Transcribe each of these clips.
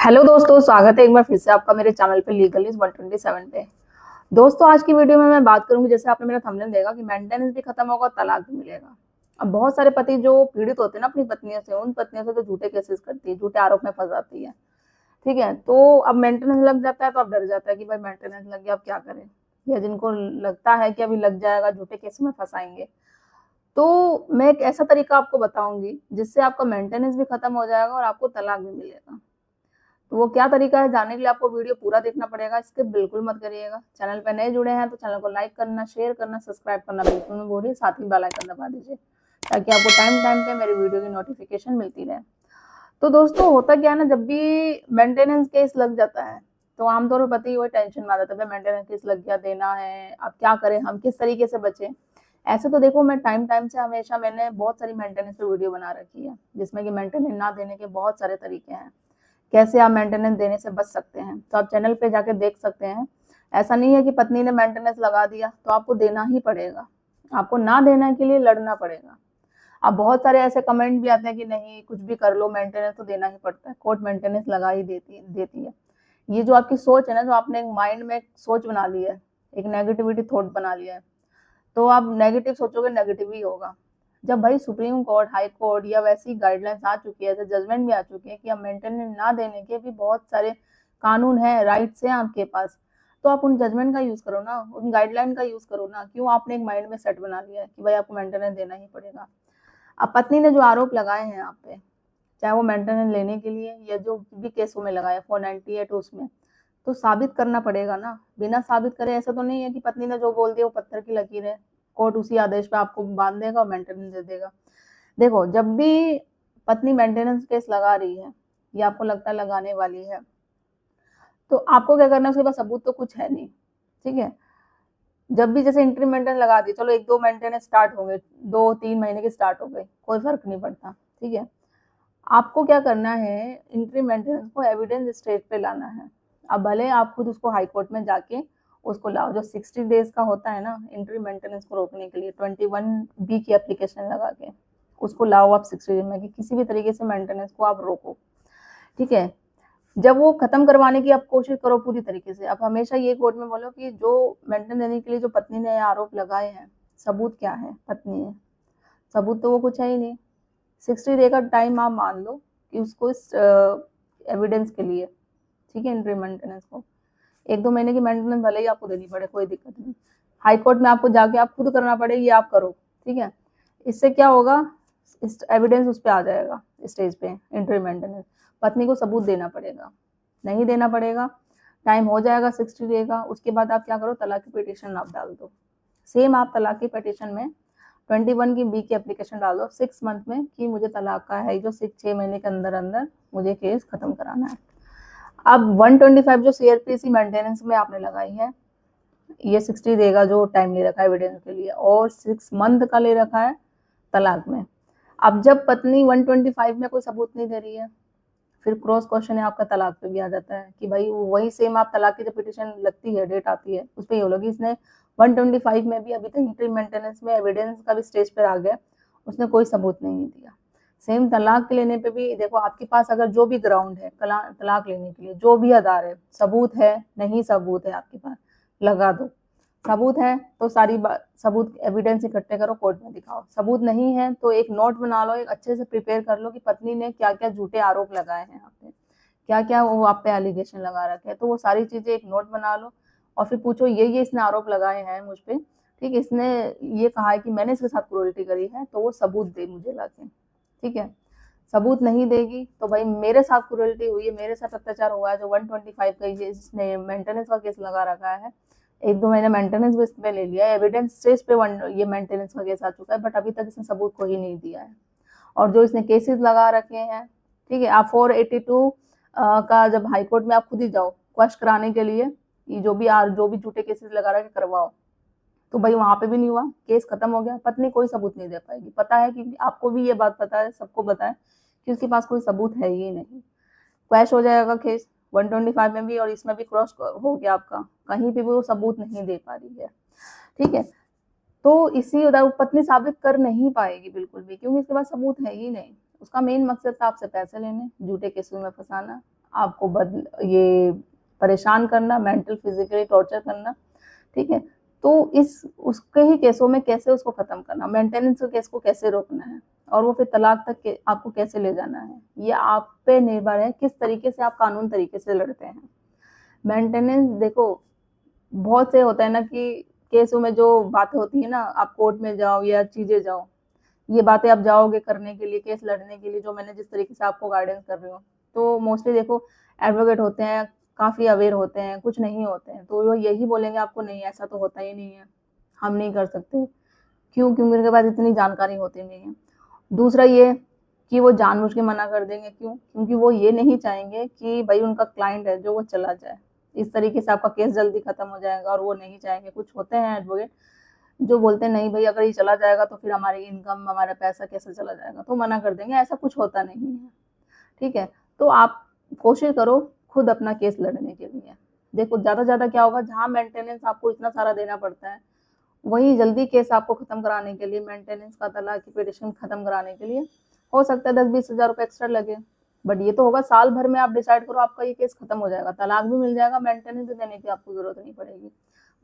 Hello दोस्तों, स्वागत है एक बार फिर से आपका मेरे चैनल पे लीगल न्यूज 127 पे। दोस्तों, आज की वीडियो में मैं बात करूंगी, जैसे आपने मेरा थंबनेल देखा, कि मेंटेनेंस भी खत्म होगा, तलाक भी मिलेगा। अब बहुत सारे पति जो पीड़ित होते हैं ना अपनी पत्नियों से, उन पत्नियों से तो झूठे केसेस करती है, झूठे आरोप में फंसाती है। ठीक है, तो अब मेंटेनेंस लग जाता है तो अब डर जाता है कि भाई मेंटेनेंस लग गया, अब क्या करें। या जिनको लगता है कि अभी लग जाएगा, झूठे केस में फंसाएंगे, तो मैं एक ऐसा तरीका आपको बताऊंगी जिससे आपका मेंटेनेंस भी खत्म हो जाएगा और आपको तलाक भी मिलेगा। तो वो क्या तरीका है, जानने के लिए आपको वीडियो पूरा देखना पड़ेगा, स्किप बिल्कुल मत करिएगा। चैनल पे नए जुड़े हैं तो चैनल को लाइक करना, शेयर करना, सब्सक्राइब करना बिल्कुल मत भूलिए, साथ ही बेल आइकन दबा दीजिए ताकि आपको टाइम टाइम पे मेरी वीडियो की नोटिफिकेशन मिलती रहे। तो दोस्तों, होता क्या है ना, जब भी मेंटेनेंस केस लग जाता है तो आमतौर पर पति वही टेंशन में आ जाता है, मेंटेनेंस केस लग गया, देना है, अब क्या करें, हम किस तरीके से बचे। ऐसे तो देखो, मैं टाइम टाइम से हमेशा मैंने बहुत सारी मेंटेनेंस पे वीडियो बना रखी है, जिसमें कि मेंटेनेंस ना देने के बहुत सारे तरीके हैं, कैसे आप मेंटेनेंस देने से बच सकते हैं। तो आप चैनल पे जाके देख सकते हैं। ऐसा नहीं है कि पत्नी ने मेंटेनेंस लगा दिया तो आपको देना ही पड़ेगा, आपको ना देने के लिए लड़ना पड़ेगा। अब बहुत सारे ऐसे कमेंट भी आते हैं कि नहीं, कुछ भी कर लो, मेंटेनेंस तो देना ही पड़ता है, कोर्ट मेंटेनेंस लगा ही देती है। ये जो आपकी सोच है ना, जो आपने एक माइंड में एक सोच बना ली है, एक नेगेटिविटी थॉट बना लिया है, तो आप नेगेटिव सोचोगे, नेगेटिव ही होगा। जब भाई सुप्रीम कोर्ट, हाई कोर्ट या वैसी गाइडलाइंस आ चुकी है, जजमेंट भी आ चुकी है कि अब मेंटेनेंस ना देने के भी बहुत सारे कानून है, राइट्स हैं आपके पास, तो आप उन जजमेंट का यूज करो ना, उन गाइडलाइन का यूज करो ना। क्यों आपने एक माइंड में सेट बना लिया है कि भाई आपको मेंटेनेंस देना ही पड़ेगा। अब पत्नी ने जो आरोप लगाए हैं आप पे, चाहे वो मेंटेनेंस लेने के लिए या जो भी केसों में लगाए 498 उसमें, तो साबित करना पड़ेगा ना। बिना साबित करे ऐसा तो नहीं है कि पत्नी ने जो बोल दिया वो पत्थर की लकीर है, कोर्ट उसी आदेश पे आपको बांध देगा और मेंटेनेंस दे देगा। देखो, जब भी पत्नी मेंटेनेंस केस लगा रही है या आपको लगता है लगाने वाली है, तो आपको क्या करना है, उसके पास सबूत तो कुछ है नहीं। ठीक है, जब भी जैसे इंट्री मेंटेनेंस लगा दी, चलो एक दो मेंटेनेंस स्टार्ट हो गए, 2-3 महीने के स्टार्ट हो गए, कोई फर्क नहीं पड़ता। ठीक है, आपको क्या करना है, इंट्री मेंटेनेंस को एविडेंस स्टेज पे लाना है। अब भले आप खुद उसको हाई कोर्ट में जाके उसको लाओ, जो 60 डेज का होता है ना इंट्री मेंटेनेंस को रोकने के लिए, 21B की एप्लीकेशन लगा के उसको लाओ आप 60 डेज में, कि किसी भी तरीके से मेंटेनेंस को आप रोको। ठीक है, जब वो खत्म करवाने की आप कोशिश करो पूरी तरीके से। आप हमेशा ये कोर्ट में बोलो कि जो मेंटेनेंस देने के लिए जो पत्नी ने आरोप लगाए हैं, सबूत क्या है, पत्नी है, सबूत तो वो कुछ है ही नहीं। 60 डे का टाइम आप मान लो कि उसको इस एविडेंस के लिए। ठीक है, इंट्री मेंटेनेंस को 1-2 महीने की मेंटेनेंस भले ही आपको देनी पड़े, कोई दिक्कत नहीं। हाई कोर्ट में आपको जाके आप खुद करना पड़े, ये आप करो। ठीक है, इससे क्या होगा, इस एविडेंस उस पर आ जाएगा स्टेज पे, इंट्री मेंटेनेंस। पत्नी को सबूत देना पड़ेगा, नहीं देना पड़ेगा, टाइम हो जाएगा 60 डे का। उसके बाद आप क्या करो, तलाक की पिटीशन आप डाल दो। सेम आप तलाक की पिटीशन में 21 की बी की एप्लीकेशन डाल दो 6 मंथ में, कि मुझे तलाक का है जो 6 महीने के अंदर अंदर मुझे केस खत्म कराना है। अब 125 जो सीआरपीसी मेंटेनेंस में आपने लगाई है, ये 60 देगा जो टाइम ले रखा है एविडेंस के लिए, और 6 मंथ का ले रखा है तलाक में। अब जब पत्नी 125 में कोई सबूत नहीं दे रही है, फिर क्रॉस क्वेश्चन है आपका, तलाक पे भी आ जाता है कि भाई वही सेम आप तलाक की जब पिटीशन लगती है, डेट आती है, उस पर ये होगा इसने 125 में भी अभी तक इंट्री मेंटेनेंस में एविडेंस का भी स्टेज पर आ गया, उसने कोई सबूत नहीं दिया। सेम तलाक के लेने पे भी देखो, आपके पास अगर जो भी ग्राउंड है तलाक लेने के लिए, जो भी आधार है, सबूत है, नहीं सबूत है आपके पास, लगा दो। सबूत है तो सारी सबूत एविडेंस इकट्ठे करो, कोर्ट में दिखाओ। सबूत नहीं है तो एक नोट बना लो, एक अच्छे से प्रिपेयर कर लो कि पत्नी ने क्या क्या झूठे आरोप लगाए हैं आप पे, क्या क्या वो आप पे एलिगेशन लगा रखे हैं, तो वो सारी चीजें एक नोट बना लो और फिर पूछो ये इसने आरोप लगाए हैं मुझ पे, ठीक, इसने ये कहा है कि मैंने इसके साथ क्रूरल्टी करी है, तो वो सबूत दे मुझे लाके। ठीक है, सबूत नहीं देगी तो भाई मेरे साथ क्रूरल्टी हुई है, मेरे साथ अत्याचार हुआ है, जो 125 का इसने मेंटेनेंस का केस लगा रखा है, 1-2 महीने मेंटेनेंस भी इसमें ले लिया है, एविडेंस स्टेज पे ये मेंटेनेंस का केस आ चुका है, बट अभी तक इसने सबूत को ही नहीं दिया है। और जो इसने केसेस लगा रखे हैं, ठीक है, आप 482 का जब हाई कोर्ट में आप खुद ही जाओ क्वेश्चन कराने के लिए, ये जो भी झूठे केसेस लगा रखे करवाओ, तो भाई वहां पे भी नहीं हुआ, केस खत्म हो गया, पत्नी कोई सबूत नहीं दे पाएगी। पता है, कि आपको भी ये बात पता है, सबको पता है कि उसके पास कोई सबूत है ही नहीं। क्वैश हो जाएगा केस 125 में भी, और इसमें भी क्रॉस हो गया आपका, कहीं पे भी वो सबूत नहीं दे पा रही है। ठीक है, तो इसी पत्नी साबित कर नहीं पाएगी बिल्कुल भी, क्योंकि इसके पास सबूत है ही नहीं। उसका मेन मकसद था आपसे पैसे लेने, झूठे केसों में फंसाना, आपको ये परेशान करना, मेंटल फिजिकली टॉर्चर करना, ठीक है। तो इस उसके ही केसों में कैसे उसको खत्म करना, मेंटेनेंस के केस को कैसे रोकना है और वो फिर तलाक तक के आपको कैसे ले जाना है, ये आप पे निर्भर है किस तरीके से आप कानून तरीके से लड़ते हैं। मेंटेनेंस देखो, बहुत से होता है ना कि केसों में जो बातें होती है ना, आप कोर्ट में जाओ या चीजें जाओ, ये बातें आप जाओगे करने के लिए, केस लड़ने के लिए, जो मैंने जिस तरीके से आपको गाइडेंस कर रही हूँ, तो मोस्टली देखो एडवोकेट होते हैं, काफ़ी अवेयर होते हैं, कुछ नहीं होते हैं, तो वो यही बोलेंगे आपको, नहीं ऐसा तो होता ही नहीं है, हम नहीं कर सकते। क्यों? क्योंकि उनके पास इतनी जानकारी होती नहीं है। दूसरा ये कि वो जानबूझ के मना कर देंगे, क्यों? क्योंकि वो ये नहीं चाहेंगे कि भाई उनका क्लाइंट है जो वो चला जाए, इस तरीके से आपका केस जल्दी खत्म हो जाएगा और वो नहीं चाहेंगे। कुछ होते हैं एडवोकेट जो बोलते हैं नहीं भाई अगर ये चला जाएगा तो फिर हमारी इनकम, हमारा पैसा कैसे चला जाएगा, तो मना कर देंगे, ऐसा कुछ होता नहीं है, ठीक है। तो आप कोशिश करो खुद अपना केस लड़ने के लिए। देखो ज़्यादा से ज़्यादा क्या होगा, जहाँ मेंटेनेंस आपको इतना सारा देना पड़ता है, वही जल्दी केस आपको खत्म कराने के लिए, मेंटेनेंस का तलाक की पिटिशन खत्म कराने के लिए हो सकता है 10-20 हज़ार रुपये एक्स्ट्रा लगे, बट ये तो होगा साल भर में आप डिसाइड करो आपका ये केस खत्म हो जाएगा, तलाक भी मिल जाएगा, मेंटेनेंस भी देने की आपको जरूरत नहीं पड़ेगी,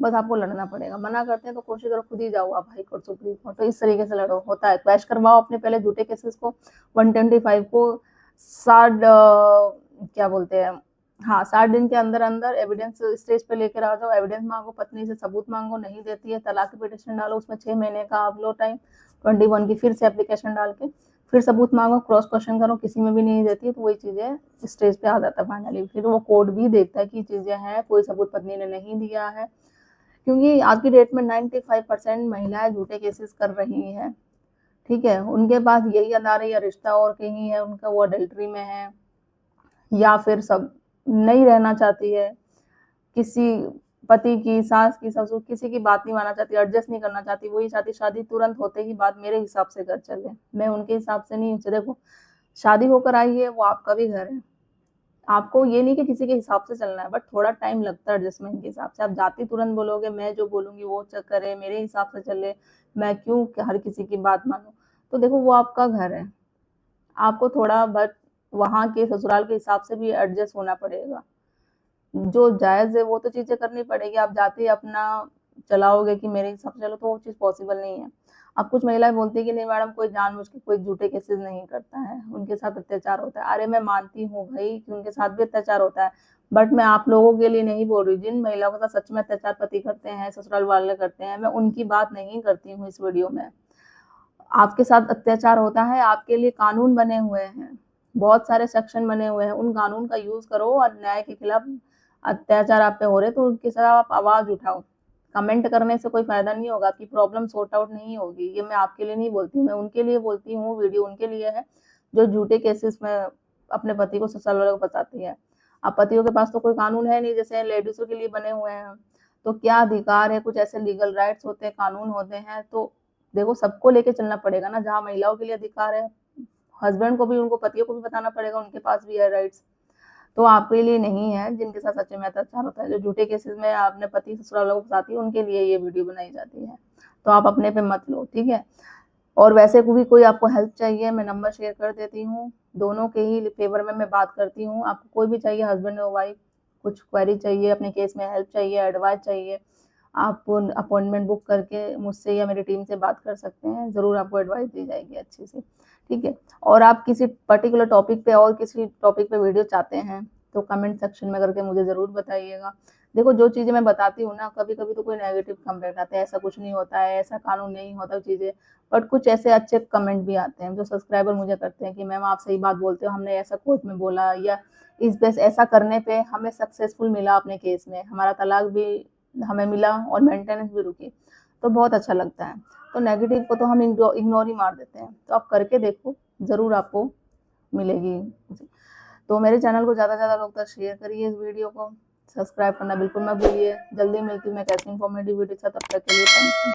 बस आपको लड़ना पड़ेगा। मना करते हैं तो कोशिश करो खुद ही जाओ आप हाई कोर्ट, सुप्रीम कोर्ट, तो इस तरीके से लड़ो। होता है क्वैश करवाओ अपने पहले झूठे केसेस को, 125 को 60 क्या बोलते हैं, हाँ 60 दिन के अंदर अंदर एविडेंस स्टेज पे लेकर आ जाओ, एविडेंस मांगो, पत्नी से सबूत मांगो, नहीं देती है तलाक की पिटिशन डालो, उसमें 6 महीने का आप लो टाइम, 21 की फिर से एप्लीकेशन डाल के फिर सबूत मांगो, क्रॉस क्वेश्चन करो, किसी में भी नहीं देती है तो वही चीजें स्टेज पे आ जाता है फाइनली। फिर वो कोर्ट भी देखता है कि चीजें हैं, कोई सबूत पत्नी ने नहीं दिया है, क्योंकि आज की डेट में 95% महिलाएं झूठे केसेस कर रही हैं, ठीक है। उनके पास यही अदारे या रिश्ता और कहीं है, उनका वो अडल्ट्री में है, या फिर सब नहीं रहना चाहती है, किसी पति की, सास की, ससुर किसी की बात नहीं मानना चाहती, एडजस्ट नहीं करना चाहती, वही चाहती शादी तुरंत होते ही बात मेरे हिसाब से घर चले, मैं उनके हिसाब से नहीं। देखो शादी होकर आई है, वो आपका भी घर है, आपको ये नहीं कि किसी के हिसाब से चलना है, बट थोड़ा टाइम लगता है एडजस्टमेंट के हिसाब से। आप जाती तुरंत बोलोगे मैं जो बोलूंगी वो करे, मेरे हिसाब से चले, मैं क्यों हर किसी की बात मानूं, तो देखो वो आपका घर है, आपको थोड़ा बट वहाँ के ससुराल के हिसाब से भी एडजस्ट होना पड़ेगा, जो जायज़ है वो तो चीज़ें करनी पड़ेगी। आप जाते ही अपना चलाओगे कि मेरे हिसाब से चलो, तो वो चीज़ पॉसिबल नहीं है। अब कुछ महिलाएं बोलती है कि नहीं मैडम कोई जानबूझ के कोई झूठे केसेस नहीं करता है, उनके साथ अत्याचार होता है। अरे मैं मानती हूँ भाई कि उनके साथ भी अत्याचार होता है, बट मैं आप लोगों के लिए नहीं बोल रही, जिन महिलाओं के साथ सच में अत्याचार पति करते हैं, ससुराल वाले करते हैं, मैं उनकी बात नहीं करती हूँ इस वीडियो में। आपके साथ अत्याचार होता है, आपके लिए कानून बने हुए हैं, बहुत सारे सेक्शन बने हुए हैं, उन कानून का यूज करो और न्याय के खिलाफ, अत्याचार आप पे हो रहे तो उनके खिलाफ आप आवाज उठाओ। कमेंट करने से कोई फायदा नहीं होगा, आपकी प्रॉब्लम सॉर्ट आउट नहीं होगी। ये मैं आपके लिए नहीं बोलती, मैं उनके लिए बोलती हूँ, वीडियो उनके लिए है जो झूठे केसेस में अपने पति को ससुराल वालों को फंसाती है। अब पतियों के पास तो कोई कानून है नहीं, जैसे लेडीजों के लिए बने हुए हैं, तो क्या अधिकार है, कुछ ऐसे लीगल राइट्स होते हैं, कानून होते हैं, तो देखो सबको लेके चलना पड़ेगा ना। जहाँ महिलाओं के लिए अधिकार है, हस्बैंड को भी, उनको पतियों को भी बताना पड़ेगा, उनके पास भी है राइट्स, तो आपके लिए नहीं है। जिनके साथ सच्चे में अत्याचार होता है, जो झूठे केसेस में अपने पति ससुराल वालों को फंसाती है, उनके लिए ये वीडियो बनाई जाती है, तो आप अपने पे मत लो, ठीक है। और वैसे को भी कोई आपको हेल्प चाहिए, मैं नंबर शेयर कर देती हूँ, दोनों के ही फेवर में मैं बात करती हूँ। आपको कोई भी चाहिए, हस्बैंड और वाइफ, कुछ क्वेरी चाहिए, अपने केस में हेल्प चाहिए, एडवाइस चाहिए, आप अपॉइंटमेंट बुक करके मुझसे या मेरी टीम से बात कर सकते हैं, ज़रूर आपको एडवाइस दी जाएगी अच्छी सी, ठीक है। और आप किसी पर्टिकुलर टॉपिक पे और किसी टॉपिक पे वीडियो चाहते हैं तो कमेंट सेक्शन में करके मुझे ज़रूर बताइएगा। देखो जो चीज़ें मैं बताती हूँ ना, कभी कभी तो कोई नेगेटिव कमेंट आते हैं, ऐसा कुछ नहीं होता है, ऐसा कानून नहीं होता चीज़ें, बट कुछ ऐसे अच्छे कमेंट भी आते हैं जो सब्सक्राइबर मुझे करते हैं कि मैम आप सही बात बोलते हो, हमने ऐसा कोर्ट में बोला, या इस बेस ऐसा करने पे हमें सक्सेसफुल मिला अपने केस में, हमारा तलाक भी हमें मिला और मेंटेनेंस भी रुकी, तो बहुत अच्छा लगता है। तो नेगेटिव को तो हम इग्नोर ही मार देते हैं, तो आप करके देखो, ज़रूर आपको मिलेगी। तो मेरे चैनल को ज़्यादा से ज़्यादा लोग तक शेयर करिए, इस वीडियो को सब्सक्राइब करना बिल्कुल मत भूलिए। जल्दी मिलती हूँ मैं कैसी इन्फॉर्मेटिव वीडियो के साथ, तब तक के लिए थैंक यू।